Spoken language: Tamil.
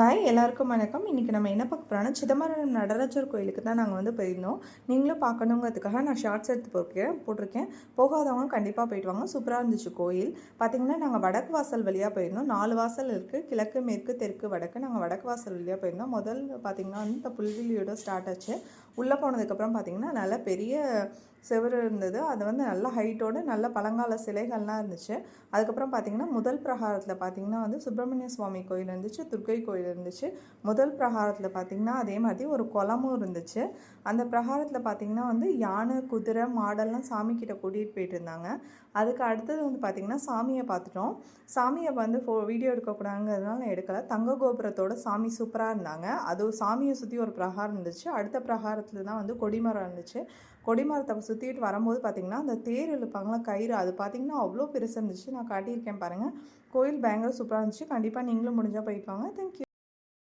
ஹாய் எல்லாருக்கும் வணக்கம். இன்றைக்கி நம்ம என்ன பார்க்க போகிறோம்னா சிதம்பரம் நடராஜர் கோயிலுக்கு தான் நாங்கள் வந்து போயிருந்தோம். நீங்களும் பார்க்கணுங்கிறதுக்காக நான் ஷார்ட்ஸ் எடுத்து போட்டிருக்கேன். போகாதவங்க கண்டிப்பாக போயிட்டு வாங்க. சூப்பராக இருந்துச்சு கோயில். பார்த்திங்கன்னா நாங்கள் வடக்கு வாசல் வழியாக போயிருந்தோம். 4 வாசல் இருக்குது, கிழக்கு மேற்கு தெற்கு வடக்கு. நாங்கள் வடக்கு வாசல் வழியாக போயிருந்தோம். முதல் பார்த்திங்கன்னா வந்து இந்த புல்வெளியோட ஸ்டார்ட் ஆச்சு. உள்ளே போனதுக்கப்புறம் பார்த்திங்கன்னா நல்ல பெரிய செவரு இருந்தது. அது வந்து நல்ல ஹைட்டோடு நல்ல பழங்கால சிலைகள்லாம் இருந்துச்சு. அதுக்கப்புறம் பார்த்திங்கன்னா முதல் பிரகாரத்தில் பார்த்திங்கன்னா வந்து சுப்பிரமணிய சுவாமி கோயில் இருந்துச்சு, துர்க்கை கோயில் இருந்துச்சு. முதல் பிரகாரத்தில் பார்த்திங்கன்னா அதே மாதிரி ஒரு குளமும் இருந்துச்சு. அந்த பிரகாரத்தில் பார்த்திங்கன்னா வந்து யானை, குதிரை, மாடெல்லாம் சாமிக்கிட்ட கூட்டிகிட்டு போயிட்டு இருந்தாங்க. அதுக்கு அடுத்தது வந்து பார்த்திங்கன்னா சாமியை பார்த்துட்டோம். சாமியை வந்து வீடியோ எடுக்கக்கூடாதுங்கிறதுனால எடுக்கலை. தங்க கோபுரத்தோட சாமி சூப்பராக இருந்தாங்க. அது சாமியை சுற்றி ஒரு பிரகாரம் இருந்துச்சு. அடுத்த பிரகாரத்தில் தான் வந்து கொடிமரம் இருந்துச்சு. கொடிமரத்தை சுற்றிட்டு வரும்போது பார்த்திங்கன்னா அந்த தேர் இழுப்பாங்களா கயிறு, அது பார்த்திங்கன்னா அவ்வளோ பெருசாக இருந்துச்சு. நான் காட்டியிருக்கேன் பாருங்கள். கோயில் பயங்கர சூப்பராக இருந்துச்சு. கண்டிப்பாக நீங்களும் முடிஞ்சால் போயிட்டு வாங்க. தேங்க்யூ.